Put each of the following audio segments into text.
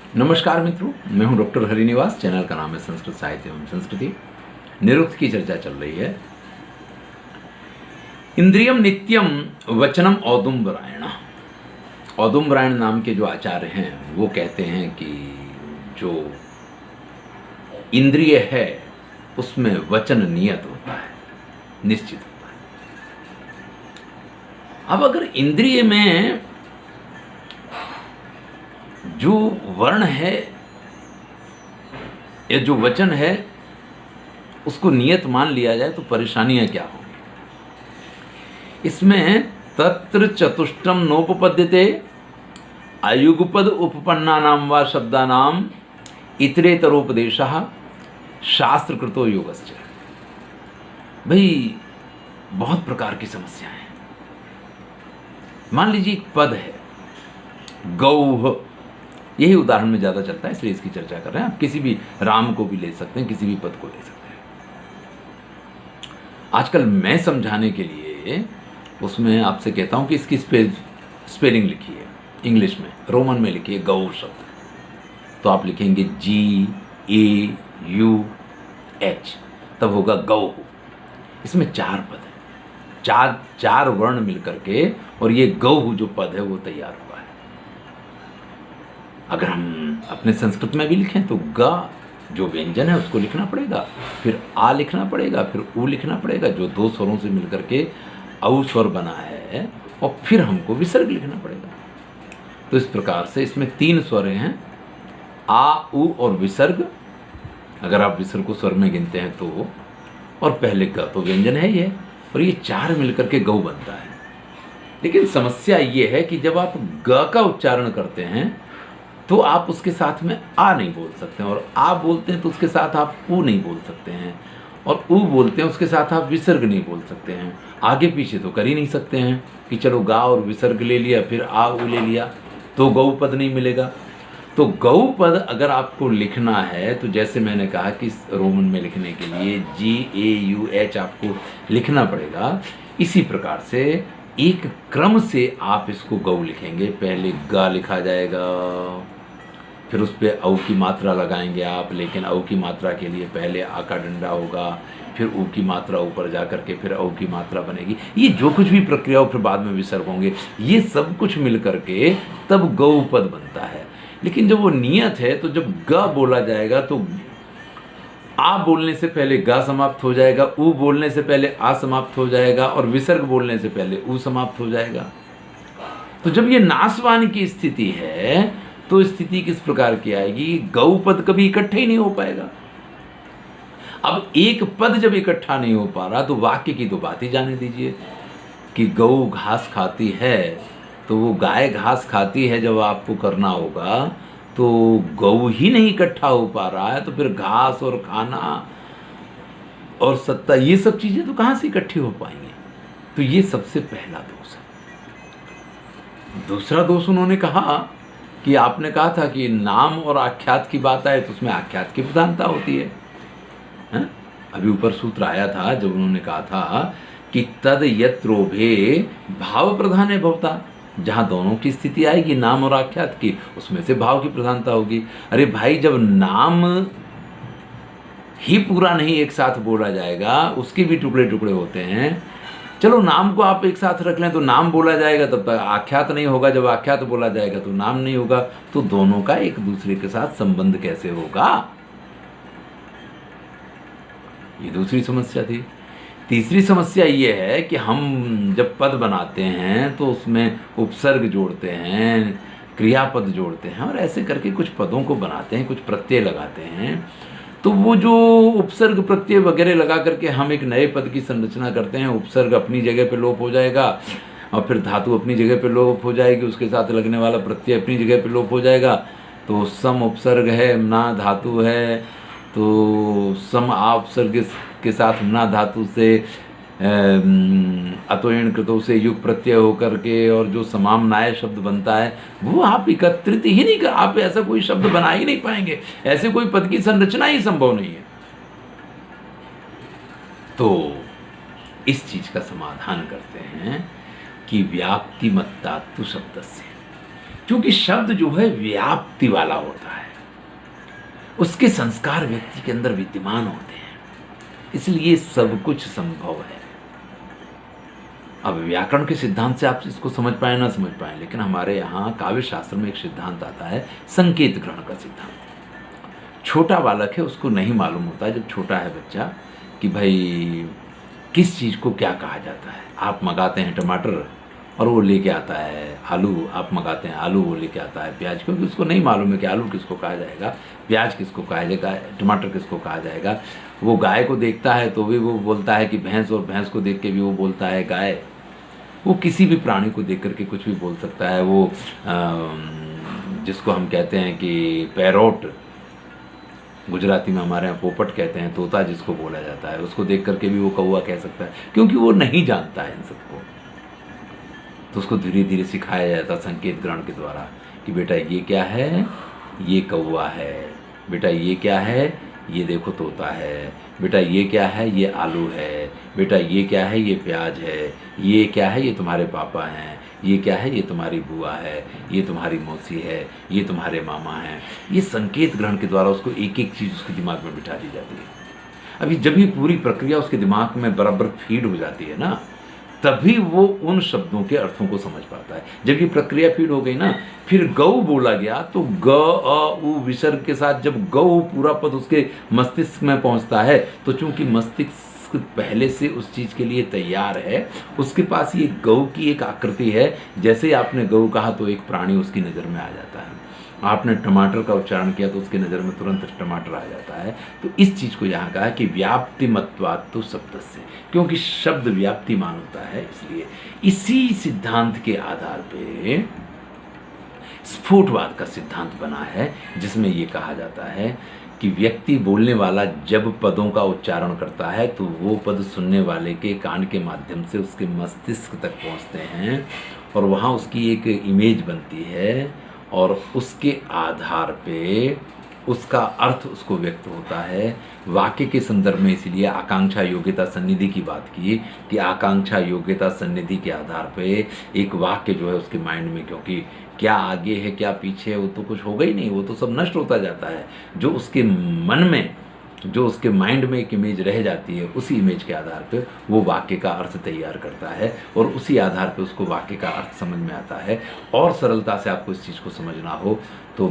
नमस्कार मित्रों, मैं हूं डॉक्टर हरिनिवास। चैनल का नाम है संस्कृत साहित्य एवं संस्कृति। निरुक्त की चर्चा चल रही है। इंद्रियम नित्यम वचनम औदुम्बरायण। औदुम्बरायण नाम के जो आचार्य हैं वो कहते हैं कि जो इंद्रिय है उसमें वचन नियत होता है, निश्चित होता है। अब अगर इंद्रिय में जो वर्ण है या जो वचन है उसको नियत मान लिया जाए तो परेशानियां क्या होंगी? इसमें तत्र चतुष्टयम नोपपद्यते अयुगपद उपपन्नानाम व शब्दानाम इतरेतरोपदेशः शास्त्रकृतो योगश्च। भाई बहुत प्रकार की समस्याएं हैं। मान लीजिए एक पद है गौः, यही उदाहरण में ज़्यादा चलता है इसलिए इसकी चर्चा कर रहे हैं। आप किसी भी राम को भी ले सकते हैं, किसी भी पद को ले सकते हैं। आजकल मैं समझाने के लिए उसमें आपसे कहता हूं कि इसकी स्पेलिंग लिखिए, इंग्लिश में रोमन में लिखिए गौ शब्द, तो आप लिखेंगे GAUH, तब होगा गौ। इसमें 4 पद है, चार वर्ण मिलकर के और ये गौ जो पद है वो तैयार हुआ है। अगर हम अपने संस्कृत में भी लिखें तो ग जो व्यंजन है उसको लिखना पड़ेगा, फिर आ लिखना पड़ेगा, फिर ऊ लिखना पड़ेगा जो 2 स्वरों से मिलकर के औ स्वर बना है, और फिर हमको विसर्ग लिखना पड़ेगा। तो इस प्रकार से इसमें 3 स्वर हैं, आ, ऊ और विसर्ग। अगर आप विसर्ग को स्वर में गिनते हैं तो, और पहले ग तो व्यंजन है ये, और ये 4 मिलकर के गौ बनता है। लेकिन समस्या ये है कि जब आप ग का उच्चारण करते हैं तो आप उसके साथ में आ नहीं बोल सकते हैं, और आ बोलते हैं तो उसके साथ आप ऊ नहीं बोल सकते हैं, और ऊ बोलते हैं उसके साथ आप विसर्ग नहीं बोल सकते हैं। आगे पीछे तो कर ही नहीं सकते हैं कि चलो गा और विसर्ग ले लिया फिर आ ऊ ले लिया, तो गौ पद नहीं मिलेगा। तो गौ पद अगर आपको लिखना है तो जैसे मैंने कहा कि रोमन में लिखने के लिए GAUH आपको लिखना पड़ेगा। इसी प्रकार से एक क्रम से आप इसको गौ लिखेंगे। पहले गा लिखा जाएगा, फिर उस पर औ की मात्रा लगाएंगे आप, लेकिन औ की मात्रा के लिए पहले आ का डंडा होगा, फिर ऊ की मात्रा ऊपर जा करके फिर औ की मात्रा बनेगी। ये जो कुछ भी प्रक्रिया फिर बाद में विसर्ग होंगे, ये सब कुछ मिल करके तब गौ पद बनता है। लेकिन जब वो नियत है तो जब ग बोला जाएगा तो आ बोलने से पहले गा समाप्त हो जाएगा, ऊ बोलने से पहले आ समाप्त हो जाएगा, और विसर्ग बोलने से पहले ऊ समाप्त हो जाएगा। तो जब ये नासवान की स्थिति है तो स्थिति किस प्रकार की आएगी? गौ पद कभी इकट्ठा ही नहीं हो पाएगा। अब एक पद जब इकट्ठा नहीं हो पा रहा तो वाक्य की तो बात ही जाने दीजिए कि गौ घास खाती है, तो वो गाय घास खाती है जब आपको करना होगा तो गौ ही नहीं इकट्ठा हो पा रहा है, तो फिर घास और खाना और सत्ता, ये सब चीजें तो कहां से इकट्ठी हो पाएंगी? तो ये सबसे पहला दोष है। दूसरा दोष उन्होंने कहा कि आपने कहा था कि नाम और आख्यात की बात आए तो उसमें आख्यात की प्रधानता होती है, हैं? अभी ऊपर सूत्र आया था जब उन्होंने कहा था कि तद यत्रोभे भाव प्रधान है भवता, जहां दोनों की स्थिति आएगी नाम और आख्यात की, उसमें से भाव की प्रधानता होगी। अरे भाई, जब नाम ही पूरा नहीं एक साथ बोला जाएगा, उसके भी टुकड़े टुकड़े होते हैं। चलो नाम को आप एक साथ रख लें तो नाम बोला जाएगा, तब तक आख्यात नहीं होगा। जब आख्यात बोला जाएगा तो नाम नहीं होगा, तो दोनों का एक दूसरे के साथ संबंध कैसे होगा? ये दूसरी समस्या थी। तीसरी समस्या ये है कि हम जब पद बनाते हैं तो उसमें उपसर्ग जोड़ते हैं, क्रियापद जोड़ते हैं, और ऐसे करके कुछ पदों को बनाते हैं, कुछ प्रत्यय लगाते हैं। तो वो जो उपसर्ग प्रत्यय वगैरह लगा करके हम एक नए पद की संरचना करते हैं, उपसर्ग अपनी जगह पे लोप हो जाएगा और फिर धातु अपनी जगह पे लोप हो जाएगी, उसके साथ लगने वाला प्रत्यय अपनी जगह पे लोप हो जाएगा। तो सम उपसर्ग है, ना धातु है, तो सम आ उपसर्ग के साथ ना धातु से अतोयण कृतों से युग प्रत्यय होकर के और जो समामनाय शब्द बनता है वो आप एकत्रित ही नहीं कर, आप ऐसा कोई शब्द बना ही नहीं पाएंगे, ऐसे कोई पद की संरचना ही संभव नहीं है। तो इस चीज का समाधान करते हैं कि व्याप्ति मत्तात्तु शब्द से, क्योंकि शब्द जो है व्याप्ति वाला होता है, उसके संस्कार व्यक्ति के अंदर विद्यमान होते हैं, इसलिए सब कुछ संभव है। अब व्याकरण के सिद्धांत से आप इसको समझ पाए ना समझ पाए, लेकिन हमारे यहाँ काव्य शास्त्र में एक सिद्धांत आता है, संकेत ग्रहण का सिद्धांत। छोटा बालक है, उसको नहीं मालूम होता है, जब छोटा है बच्चा, कि भाई किस चीज़ को क्या कहा जाता है। आप मंगाते हैं टमाटर और वो लेके आता है आलू, आप मंगाते हैं आलू, वो लेके आता है प्याज, क्योंकि उसको नहीं मालूम है कि आलू किसको कहा जाएगा, प्याज किसको कहा जाएगा, टमाटर किसको कहा जाएगा। वो गाय को देखता है तो भी वो बोलता है कि भैंस, और भैंस को देख के भी वो बोलता है गाय। वो किसी भी प्राणी को देख करके कुछ भी बोल सकता है। वो जिसको हम कहते हैं कि पैरोट, गुजराती में हमारे यहाँ पोपट कहते हैं, तोता जिसको बोला जाता है, उसको देख करके भी वो कौवा कह सकता है, क्योंकि वो नहीं जानता है इन सबको। तो उसको धीरे धीरे सिखाया जाता है संकेत ग्रहण के द्वारा कि बेटा ये क्या है, ये कौवा है, बेटा ये क्या है, ये देखो तोता है, बेटा ये क्या है, ये आलू है, बेटा ये क्या है, ये प्याज है, ये क्या है, ये तुम्हारे पापा हैं, ये क्या है, ये तुम्हारी बुआ है, ये तुम्हारी मौसी है, ये तुम्हारे मामा हैं। ये संकेत ग्रहण के द्वारा उसको एक एक चीज़ उसके दिमाग में बिठा दी जाती है। अभी जब ये पूरी प्रक्रिया उसके दिमाग में बराबर फीड हो जाती है ना, तभी वो उन शब्दों के अर्थों को समझ पाता है। जब ये प्रक्रिया फीड हो गई ना, फिर गौ बोला गया तो ग अ उ विसर्ग के साथ जब गौ पूरा पद उसके मस्तिष्क में पहुंचता है, तो चूंकि मस्तिष्क पहले से उस चीज़ के लिए तैयार है, उसके पास ये गौ की एक आकृति है। जैसे ही आपने गौ कहा तो एक प्राणी उसकी नज़र में आ जाता है। आपने टमाटर का उच्चारण किया तो उसकी नज़र में तुरंत टमाटर आ जाता है। तो इस चीज़ को यहाँ कहा कि व्याप्तिमत्वात् तो शब्द से, क्योंकि शब्द व्याप्तिमान होता है, इसलिए इसी सिद्धांत के आधार पे स्फुटवाद का सिद्धांत बना है, जिसमें ये कहा जाता है कि व्यक्ति बोलने वाला जब पदों का उच्चारण करता है तो वो पद सुनने वाले के कान के माध्यम से उसके मस्तिष्क तक पहुँचते हैं, और वहाँ उसकी एक इमेज बनती है, और उसके आधार पे उसका अर्थ उसको व्यक्त होता है। वाक्य के संदर्भ में इसीलिए आकांक्षा योग्यता सन्निधि की बात की कि आकांक्षा योग्यता सन्निधि के आधार पे एक वाक्य जो है उसके माइंड में, क्योंकि क्या आगे है क्या पीछे है वो तो कुछ होगा ही नहीं, वो तो सब नष्ट होता जाता है। जो उसके मन में, जो उसके माइंड में एक इमेज रह जाती है, उसी इमेज के आधार पे वो वाक्य का अर्थ तैयार करता है, और उसी आधार पे उसको वाक्य का अर्थ समझ में आता है। और सरलता से आपको इस चीज़ को समझना हो तो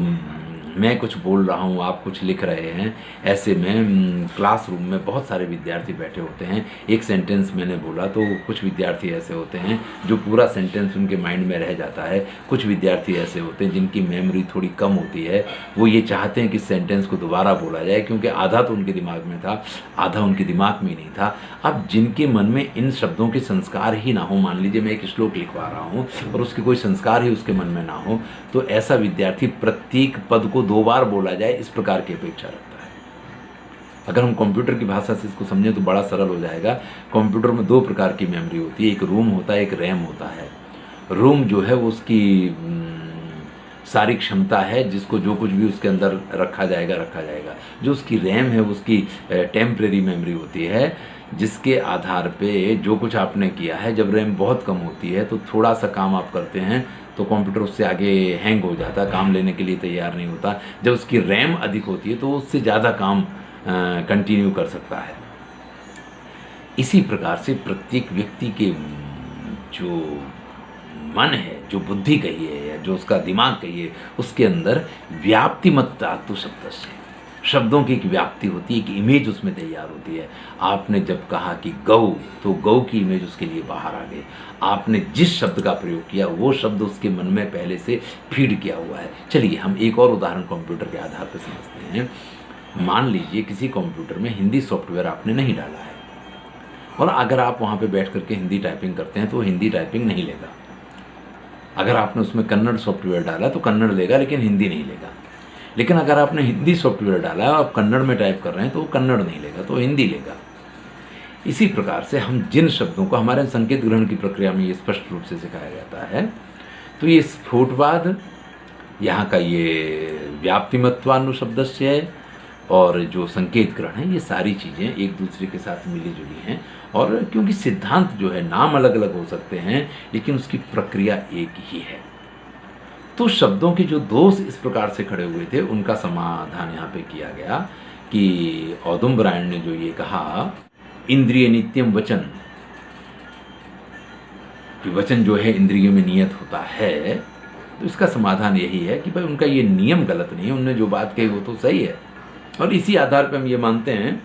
मैं कुछ बोल रहा हूँ, आप कुछ लिख रहे हैं, ऐसे में क्लासरूम में बहुत सारे विद्यार्थी बैठे होते हैं। एक सेंटेंस मैंने बोला तो कुछ विद्यार्थी ऐसे होते हैं जो पूरा सेंटेंस उनके माइंड में रह जाता है। कुछ विद्यार्थी ऐसे होते हैं जिनकी मेमोरी थोड़ी कम होती है, वो ये चाहते हैं कि सेंटेंस को दोबारा बोला जाए, क्योंकि आधा तो उनके दिमाग में था, आधा उनके दिमाग में नहीं था। अब जिनके मन में इन शब्दों के संस्कार ही ना हो, मान लीजिए मैं एक श्लोक लिखवा रहा हूँ और उसके कोई संस्कार ही उसके मन में ना हो, तो ऐसा विद्यार्थी प्रत्येक पद को 2 बार बोला जाए इस प्रकार की अपेक्षा रखता है। अगर हम कंप्यूटर की भाषा से इसको समझें तो बड़ा सरल हो जाएगा। कंप्यूटर में 2 प्रकार की मेमोरी होती है, एक रोम होता है, एक रैम होता है। रोम जो है वो उसकी सारी क्षमता है, जिसको जो कुछ भी उसके अंदर रखा जाएगा। जो उसकी रैम है वो उसकी टेम्परेरी मेमोरी होती है, जिसके आधार पे जो कुछ आपने किया है, जब रैम बहुत कम होती है तो थोड़ा सा काम आप करते हैं तो कंप्यूटर उससे आगे हैंग हो जाता है, काम लेने के लिए तैयार नहीं होता। जब उसकी रैम अधिक होती है तो उससे ज़्यादा काम कंटिन्यू कर सकता है। इसी प्रकार से प्रत्येक व्यक्ति के जो मन है, जो बुद्धि कहिए या जो उसका दिमाग कहिए, उसके अंदर व्याप्तिमत्ता तो शब्द से, शब्दों की एक व्याप्ति होती है, एक इमेज उसमें तैयार होती है। आपने जब कहा कि गौ, तो गौ की इमेज उसके लिए बाहर आ गई। आपने जिस शब्द का प्रयोग किया वो शब्द उसके मन में पहले से फीड किया हुआ है। चलिए हम एक और उदाहरण कंप्यूटर के आधार पर समझते हैं। मान लीजिए किसी कंप्यूटर में हिंदी सॉफ्टवेयर आपने नहीं डाला है, और अगर आप वहाँ पे बैठ करके हिंदी टाइपिंग करते हैं तो हिंदी टाइपिंग नहीं लेगा। अगर आपने उसमें कन्नड़ सॉफ्टवेयर डाला तो कन्नड़ लेगा, लेकिन हिंदी नहीं लेगा। लेकिन अगर आपने हिंदी सॉफ्टवेयर डाला है और आप कन्नड़ में टाइप कर रहे हैं तो वो कन्नड़ नहीं लेगा, तो हिंदी लेगा। इसी प्रकार से हम जिन शब्दों को हमारे संकेत ग्रहण की प्रक्रिया में ये स्पष्ट रूप से सिखाया जाता है, तो ये स्फुटवाद, यहाँ का ये व्याप्तिमत्वानुशब्दस्य है, और जो संकेत ग्रहण है, ये सारी चीज़ें एक दूसरे के साथ मिली जुली हैं। और क्योंकि सिद्धांत जो है नाम अलग अलग हो सकते हैं, लेकिन उसकी प्रक्रिया एक ही है। तो शब्दों के जो दोष इस प्रकार से खड़े हुए थे उनका समाधान यहाँ पे किया गया कि औदुंबरायण ने जो ये कहा, इंद्रिय नित्यम वचन, कि वचन जो है इंद्रियों में नियत होता है, तो इसका समाधान यही है कि भाई उनका ये नियम गलत नहीं है, उन्होंने जो बात कही वो तो सही है। और इसी आधार पर हम ये मानते हैं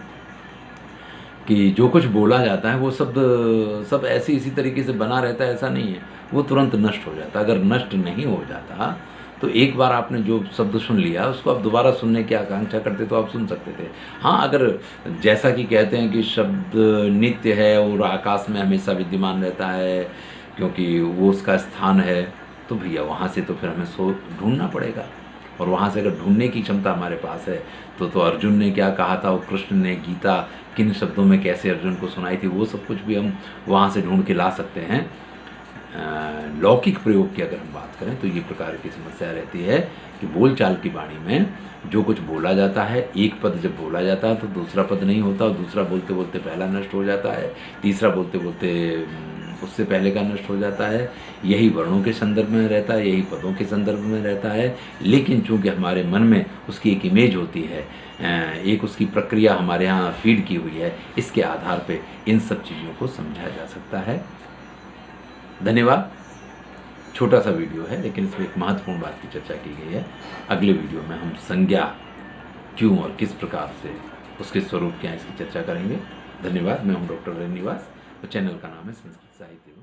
कि जो कुछ बोला जाता है वो सब ऐसे इसी तरीके से बना रहता है, ऐसा नहीं है, वो तुरंत नष्ट हो जाता है। अगर नष्ट नहीं हो जाता तो एक बार आपने जो शब्द सुन लिया उसको आप दोबारा सुनने की आकांक्षा करते तो आप सुन सकते थे। हाँ, अगर जैसा कि कहते हैं कि शब्द नित्य है और आकाश में हमेशा विद्यमान रहता है क्योंकि वो उसका स्थान है, तो भैया वहाँ से तो फिर हमें ढूंढना पड़ेगा। और वहाँ से अगर ढूंढने की क्षमता हमारे पास है तो अर्जुन ने क्या कहा था, वो कृष्ण ने गीता किन शब्दों में कैसे अर्जुन को सुनाई थी, वो सब कुछ भी हम वहाँ से ढूंढ के ला सकते हैं। लौकिक प्रयोग की अगर हम बात करें तो ये प्रकार की समस्या रहती है कि बोलचाल की वाणी में जो कुछ बोला जाता है, एक पद जब बोला जाता है तो दूसरा पद नहीं होता, और दूसरा बोलते बोलते पहला नष्ट हो जाता है, तीसरा बोलते बोलते उससे पहले का नष्ट हो जाता है। यही वर्णों के संदर्भ में रहता है, यही पदों के संदर्भ में रहता है, लेकिन चूंकि हमारे मन में उसकी एक इमेज होती है, एक उसकी प्रक्रिया हमारे यहाँ फीड की हुई है, इसके आधार पे इन सब चीज़ों को समझा जा सकता है। धन्यवाद। छोटा सा वीडियो है लेकिन इसमें एक महत्वपूर्ण बात की चर्चा की गई है। अगले वीडियो में हम संज्ञा क्यों और किस प्रकार से उसके स्वरूप क्या है इसकी चर्चा करेंगे। धन्यवाद। मैं हूँ डॉक्टर निवास और चैनल का नाम है संस्कृत साहित्य।